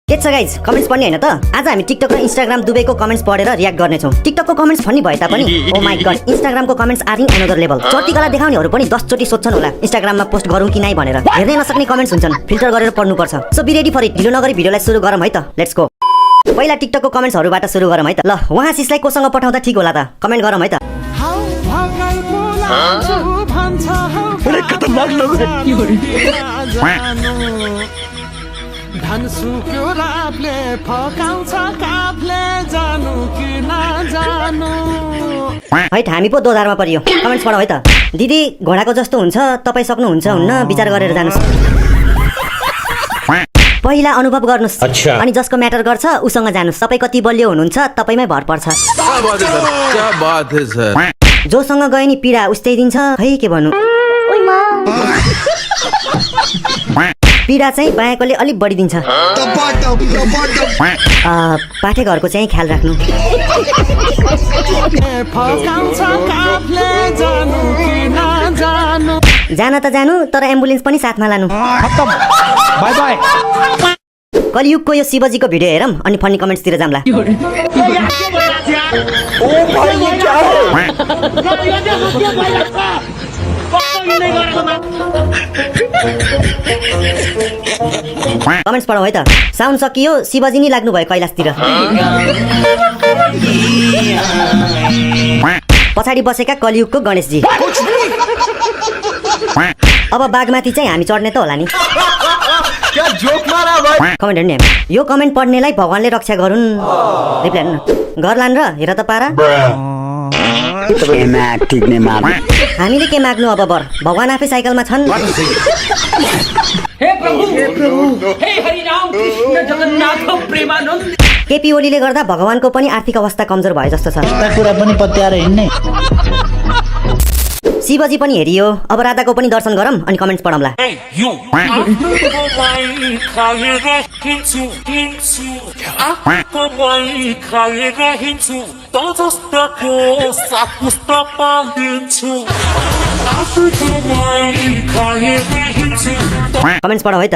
के छ guys comments पढ्ने हैन त आज हामी टिकटक र इन्स्टाग्राम दुवैको कमेन्ट्स पढेर रियाक्ट गर्नेछौँ टिकटकको कमेन्ट्स फनी भए तापनि ओ माइ गॉड इन्स्टाग्रामको comments are in another level चर्टीकला देखाउनेहरू पनि 10 चोटी सोध्छन् होला इन्स्टाग्राममा पोस्ट गरौँ कि नै भनेर हेर्नै नसक्ने कमेन्ट्स हुन्छन् फिल्टर गरेर पढ्नु पर्छ so be ready for it ढिलो नगरी भिडियोलाई सुरु गरौँ है त लेट्स गो पहिला टिकटकको कमेन्ट्सहरुबाट सुरु गरौँ है त ल वहाँ सिसलाई कोसँग पठाउँदा ठीक होला त कमेन्ट गरौँ है त खतरनाक लोग धन सुक्यो रातले फकाउँछ काफले जानु कि नजानु है हामी पो दोधारमा परियो कमेन्ट्स पढौ है त दिदी घोडाको जस्तो हुन्छ तपाई सक्नुहुन्छ हुन्न विचार गरेर जानुस् पहिला अनुभव गर्नुस् अनि जसको म्याटर गर्छ उसँग जानुस् तपाई कति बलियो हुनुहुन्छ तपाईमै भर पर्छ क्या बात है सर जोसँग गए नि पीडा उस्तै दिन्छ है के भन्नु पीडा चाहिँ बायाकोले अलिक बढी दिन्छ पाठेघरको चाहिँ ख्याल राख्नु जान त जानु तर एम्बुलेन्स पनि साथमा लानु बाय बाय कलियुगको यो शिवजीको भिडियो हेरौँ अनि फनी कमेन्ट्सतिर जाम्ला कमेन्ट्स पढौ है त साउन्ड सकियो शिवजी नि लाग्नु भयो कैलाशतिर पछाडि बसेका कलियुगको गणेशजी अब बागमाथि चाहिँ हामी चढ्ने त होला नि क्या जोक मारा भाई कमेन्ट हेर्ने यो कमेन्ट पढ्नेलाई भगवानले रक्षा गरून् रिप्लाई हेर्नु घर लान र हेर त पारा हामीले के माग्नु अब बर भगवान आफै साइकलमा छन् हे प्रभु हे हरि राम कृष्ण जगन्नाथ प्रेमानन्द केपी ओलीले गर्दा भगवानको पनि आर्थिक अवस्था कमजोर भयो जस्तो छ कुरा पनि पत्याएर हिँड्ने शिवजी पनि हेरियो अब राधाको पनि दर्शन गरौँ अनि कमेन्ट्स पढौँला कमेन्ट्स पढौ है त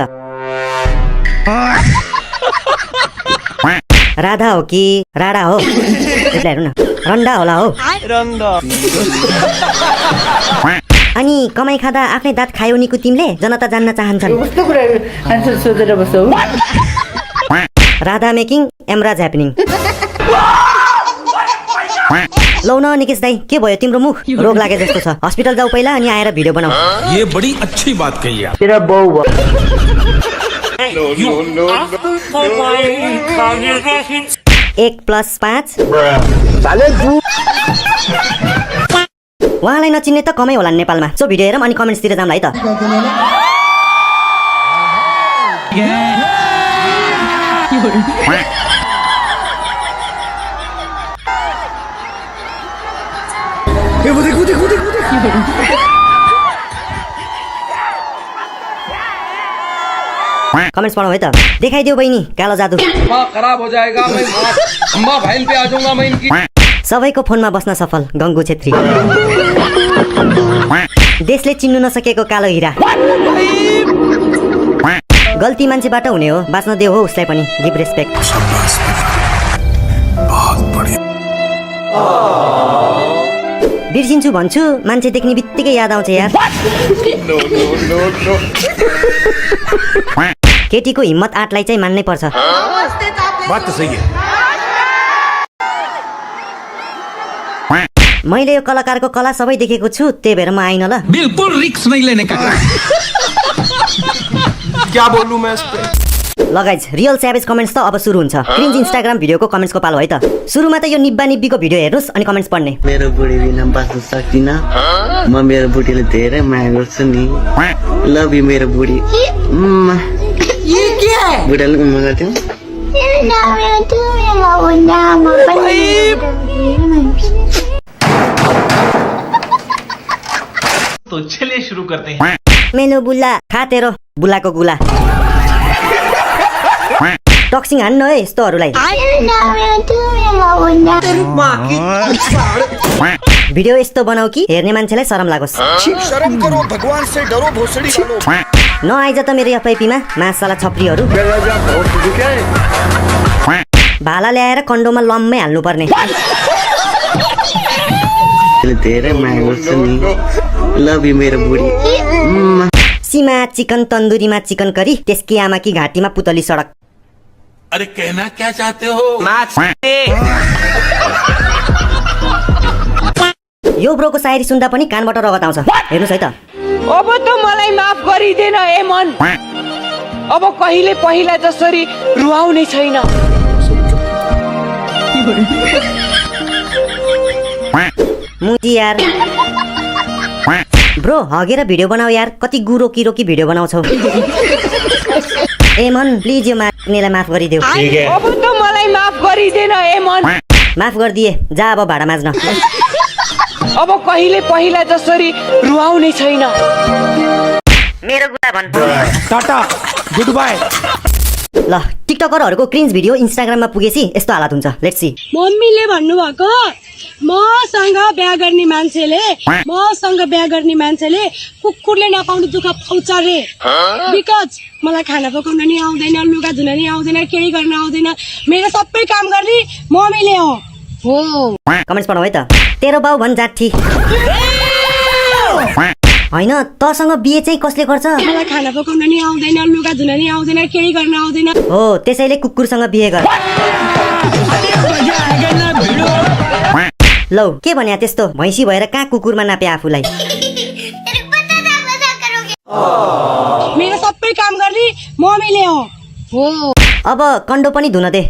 राधा हो कि राडा हो रिप्लाई हेर्नु न रन्डा होला हो अनि कमाई खाँदा आफ्नै दाँत खायौ निको तिमीले जनता जान्न चाहन्छन् कस्तो कुरा आन्सर सोधेर बसौ राधा मेकिङ एमराज ह्यापनिङ लौ न निकेश दाई के भयो तिम्रो मुख रोग लागे जस्तो छ हस्पिटल जाऊ पहिला अनि आएर भिडियो बनाऊ ये बड़ी अच्छी बात कही आप तेरा बौ भयो 1+5 उहाँलाई नचिन्ने त कमै होला नेपालमा सो भिडियो हेरौँ अनि कमेन्ट्सतिर जाउँला है त कमेन्ट्स पढौ है त देखाइदियो बहिनी कालो जादु खराब हो जाएगा मैं अम्मा बहन पे आ जाऊंगा मैं इनकी सबैको फोनमा बस्न सफल गंगु छेत्री देशले चिन्नु नसकेको कालो हिरा गल्ती मान्छेबाट हुने हो बाँच्न देऊ हो उसलाई पनि गिभ रेस्पेक्ट बिर्सिन्छु भन्छु मान्छे देख्ने बित्तिकै याद आउँछ यार केटीको हिम्मत आँटलाई चाहिँ मान्नै पर्छ बात तो सही है मैले यो कलाकारको कला सबै देखेको छु त्यही भएर म आइन ल बिल्कुल रिस्क नहीं लेने का क्या बोलूं मैं इस पे लगाइज रियल स्यावेज कमेन्ट्स त अब सुरु हुन्छ क्रिन्ज इन्स्टाग्राम भिडियोको कमेन्ट्सको पालो है त सुरुमा त यो निब्बा निब्बीको भिडियो हेर्नुस् अनि कमेन्ट्स पढ्ने मेरो बुढी बिना बाँच्न सक्दिन म मेरो बुढीले धेरै माया गर्छु नि लभ यु मेरो बुढी बुढाले उम्मा गर्थ्यौ तो चलिए शुरू करते हैं मेनु बुल्ला खा तेरो बुलाको गुला टक्सिङ हान्न है यस्तोहरूलाई भिडियो यस्तो बनाऊ कि हेर्ने मान्छेलाई शरम लागोस् शर्म करो भगवान से डरो भोसड़ी वालों नआइज त मेरो एफआइपीमा मासला छप्रीहरू भाला ल्याएर कन्डोमा लम्मै हाल्नु पर्ने धेरै माया गर्छु नि लभ यु मेरो बुढी सीमा चिकन तन्दुरीमा चिकन करी त्यसकी आमाकी घाँटीमा पुतली सडक अरे कहना क्या चाहते हो यो ब्रोको सायरी सुन्दा पनि कानबाट रगत आउँछ हेर्नुहोस् है त अब त मलाई माफ गरिदेन ए मन अब कहिले पहिला जसरी रुवाउने छैन मुजी यार ब्रो हगेर भिडियो बनाऊ यार कति गुरोकी रोकी भिडियो बनाउँछौ ए मन प्लिज यो माग्नेलाई माफ गरिदेऊ अब त मलाई माफ गरिदेन ए मन माफ गरिदिए जा अब भाडा माझ्न अब कहिले पहिला जसरी रुवाउने छैन मेरो कुरा भन् टाटा गुड बाय ल टिकटकरहरूको क्रिन्ज भिडियो इन्स्टाग्राममा पुगेपछि यस्तो हालत हुन्छ लेट्स सी मम्मीले भन्नुभएको मसँग बिहा गर्ने मान्छेले कुकुरले नपाउने दुःख पाउँछ रे बिकज मलाई खाना पकाउन नि आउँदैन लुगा धुन नि आउँदैन केही गर्न आउँदैन मेरो सबै काम गर्ने मम्मीले हो कमेन्ट्स पढाऊ है त तेरो बाउ भन् जाठी हैन तसँग बिहे चाहिँ कसले गर्छ मलाई खाना पकाउन नि आउँदैन लुगा धुन नि आउँदैन केही गर्न आउँदैन हो त्यसैले कुकुरसँग बिहे गर लौ के भन्या त्यस्तो भैँसी भएर कहाँ कुकुरमा नापे आफूलाई मेरो सबै काम गर्ने मम्मीले हो अब कन्डो पनि धुन दे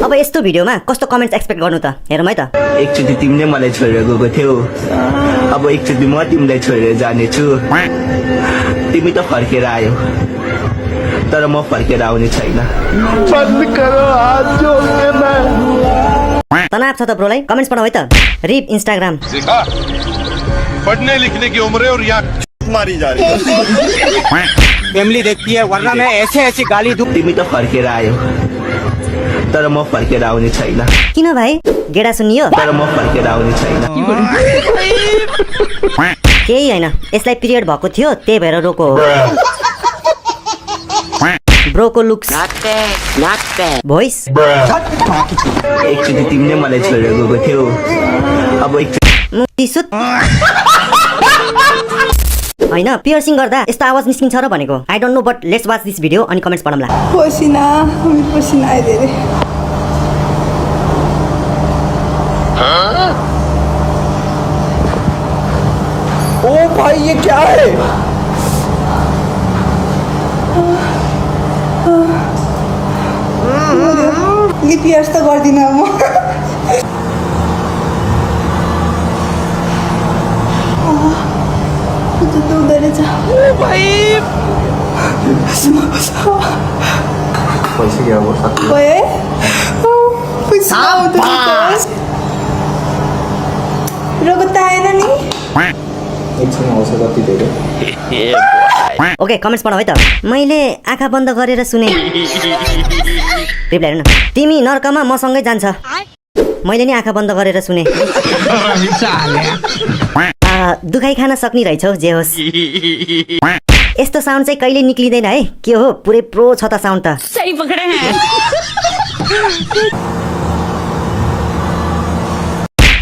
अब यस्तो भिडियोमा कस्तो कमेन्ट्स एक्सपेक्ट गर्नु त हेरौँ है त एकचोटि तिमीले मलाई छोडेर गएको थियौ अब एकचोटि म तिमीलाई छोडेर जानेछु तिमी त फर्केर आयो तर म फर्केर आउने छैन तनाव छ त ब्रोलाई कमेन्ट्स पढाऊ है त रिप इन्स्टाग्राम पढ़ने लिखने की उम्र है और यहाँ मारी जा रही है फैमिली देखती है वरना मैं ऐसे गाली दूं तिमी त फर्केर आयो तर म फर्केर आउने छैन किन भाइ गेडा सुनियो तर म फर्केर आउने छैन केही होइन यसलाई पिरियड भएको थियो त्यही भएर रोको हो ब्रोको लुक्स भोइस एकचोटि तिमीले मलाई छोडेर गएको थियौ अब मुक्ति सुत हैन पियर्सिङ गर्दा यस्तो आवाज निस्किन्छ र भनेको I don't know but let's watch this video अनि कमेन्ट्स पढौँला पसीना आए धेरै ओ भाई ये क्या है लिपियर्स त गर्दिनँ म दुख्दो रहेछ रगत त आएन नि ओके कमेन्ट्स पढाऊ है त मैले आँखा बन्द गरेर सुने रिप्लाई हेर्न तिमी नर्कमा मसँगै जान्छ मैले नि आँखा बन्द गरेर सुने दुखाइ खान सक्ने रहेछौ जे होस् यस्तो साउन्ड चाहिँ कहिले निक्लिँदैन है के हो पुरै प्रो छ त साउन्ड त सही पकडे हैं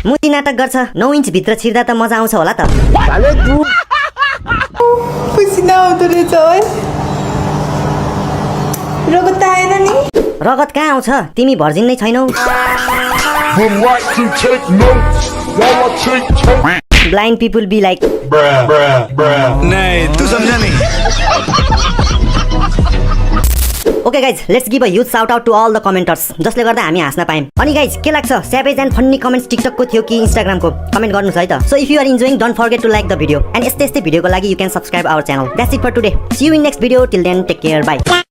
मुती नाटक गर्छ 9 इन्च भित्र छिर्दा त मजा आउँछ होला त पसिना आउँदो रहेछ है रगत त आएन नि रगत कहाँ आउँछ तिमी भर्जिन नै छैनौ ब्लाइन्ड पिपुल बी लाइक नहीं तू समझा नहीं okay guys let's give a huge shout out to all the commenters जसले गर्दा हामी हाँस्न पायौँ अनि गाइज के लाग्छ स्याभेज एन्ड फन्नी कमेन्ट्स टिकटकको थियो कि इन्स्टाग्रामको कमेन्ट गर्नुहोस् है त so if you are enjoying don't forget to like the video and यस्तै भिडियोको लागि you can subscribe our channel that's it for today see you in next video till then take care by